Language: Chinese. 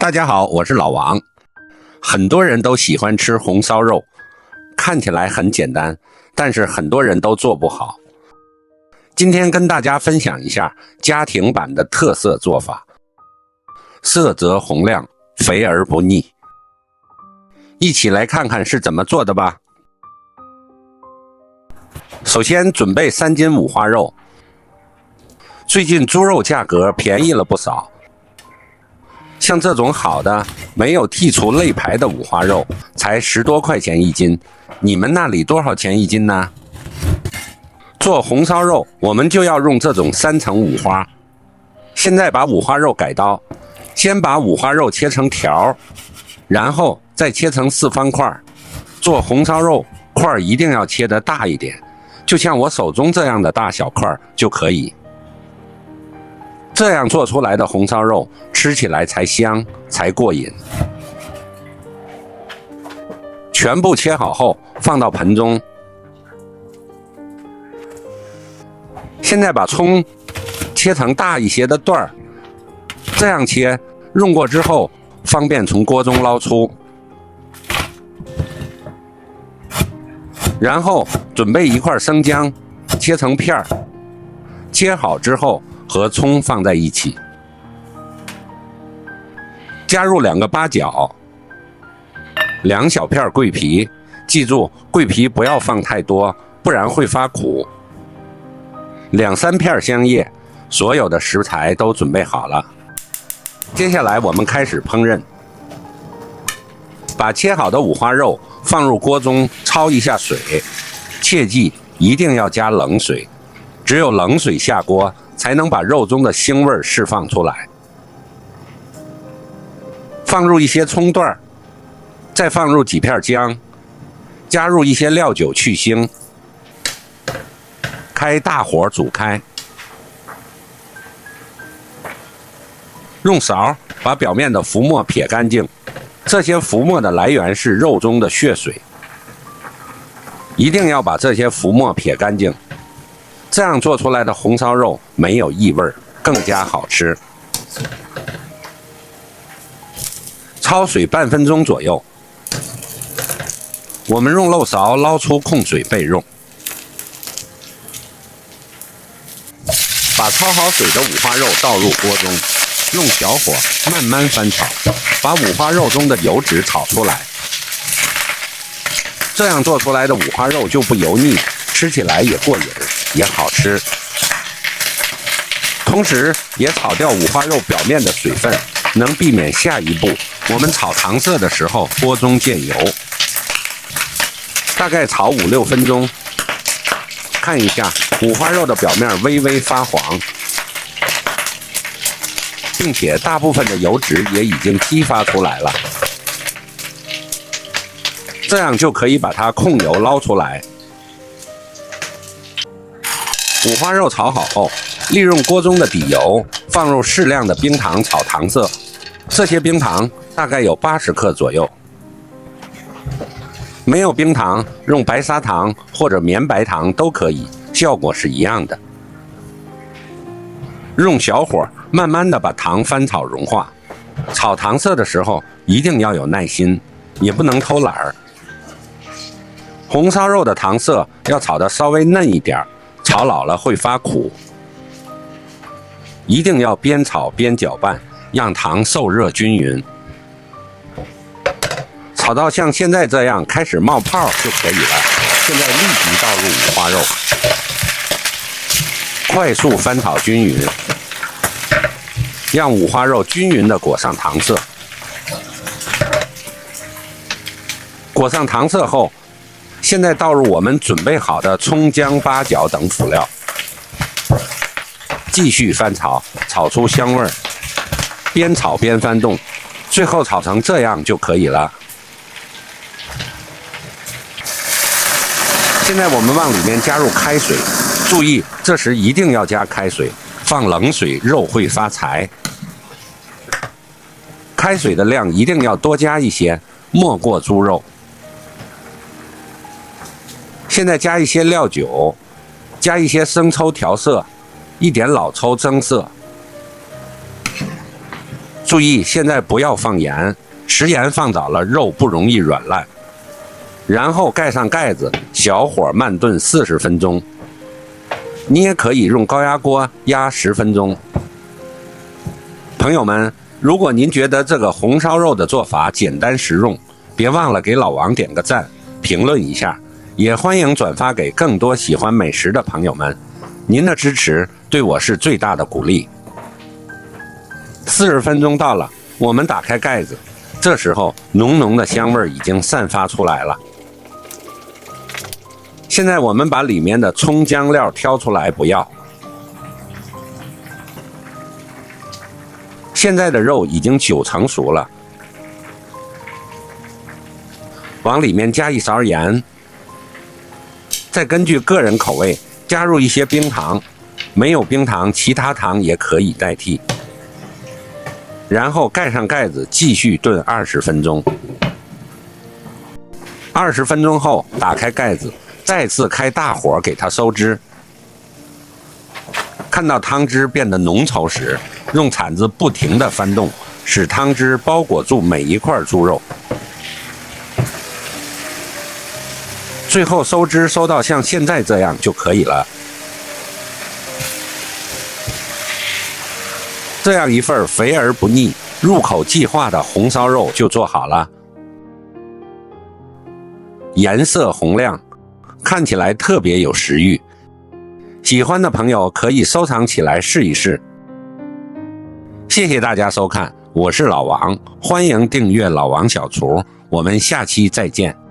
大家好，我是老王。很多人都喜欢吃红烧肉，看起来很简单，但是很多人都做不好。今天跟大家分享一下家庭版的特色做法，色泽红亮，肥而不腻。一起来看看是怎么做的吧。首先准备3斤五花肉。最近猪肉价格便宜了不少，像这种好的没有剔除肋排的五花肉才10多块钱一斤，你们那里多少钱一斤呢？做红烧肉我们就要用这种3层五花。现在把五花肉改刀，先把五花肉切成条，然后再切成4方块。做红烧肉块一定要切得大一点，就像我手中这样的大小块就可以。这样做出来的红烧肉吃起来才香才过瘾。全部切好后放到盆中。现在把葱切成大一些的段儿，这样切用过之后方便从锅中捞出。然后准备1块生姜，切成片儿，切好之后和葱放在一起，加入2个八角，2小片桂皮，记住桂皮不要放太多，不然会发苦。2、3片香叶，所有的食材都准备好了。接下来我们开始烹饪，把切好的五花肉放入锅中焯一下水，切记一定要加冷水，只有冷水下锅才能把肉中的腥味释放出来。放入一些葱段，再放入几片姜，加入一些料酒去腥，开大火煮开。用勺把表面的浮沫撇干净，这些浮沫的来源是肉中的血水，一定要把这些浮沫撇干净，这样做出来的红烧肉没有异味，更加好吃。焯水半分钟左右，我们用漏勺捞出控水备用。把焯好水的五花肉倒入锅中，用小火慢慢翻炒，把五花肉中的油脂炒出来。这样做出来的五花肉就不油腻，吃起来也过瘾，也好吃。同时也炒掉五花肉表面的水分，能避免下一步我们炒糖色的时候锅中见油。大概炒5、6分钟，看一下五花肉的表面微微发黄，并且大部分的油脂也已经激发出来了，这样就可以把它控油捞出来。五花肉炒好后，利用锅中的底油放入适量的冰糖炒糖色，这些冰糖大概有80克左右。没有冰糖，用白砂糖或者绵白糖都可以，效果是一样的。用小火慢慢的把糖翻炒融化。炒糖色的时候一定要有耐心，也不能偷懒儿。红烧肉的糖色要炒得稍微嫩一点，炒老了会发苦。一定要边炒边搅拌，让糖受热均匀。炒到像现在这样开始冒泡就可以了。现在立即倒入五花肉，快速翻炒均匀，让五花肉均匀地裹上糖色。裹上糖色后，现在倒入我们准备好的葱姜八角等辅料，继续翻炒，炒出香味儿，边炒边翻动，最后炒成这样就可以了。现在我们往里面加入开水，注意这时一定要加开水，放冷水肉会发柴。开水的量一定要多加一些，没过猪肉。现在加一些料酒，加一些生抽调色，一点老抽增色。注意，现在不要放盐，食盐放早了，肉不容易软烂。然后盖上盖子，小火慢炖40分钟。你也可以用高压锅压10分钟。朋友们，如果您觉得这个红烧肉的做法简单实用，别忘了给老王点个赞，评论一下，也欢迎转发给更多喜欢美食的朋友们。您的支持对我是最大的鼓励。40分钟到了，我们打开盖子，这时候浓浓的香味已经散发出来了。现在我们把里面的葱姜料挑出来不要。现在的肉已经90%熟了，往里面加一勺盐，再根据个人口味加入一些冰糖，没有冰糖，其他糖也可以代替。然后盖上盖子，继续炖20分钟。20分钟后，打开盖子，再次开大火给它收汁。看到汤汁变得浓稠时，用铲子不停地翻动，使汤汁包裹住每一块猪肉。最后收汁收到像现在这样就可以了。这样一份肥而不腻、入口即化的红烧肉就做好了。颜色红亮，看起来特别有食欲。喜欢的朋友可以收藏起来试一试。谢谢大家收看，我是老王，欢迎订阅老王小厨，我们下期再见。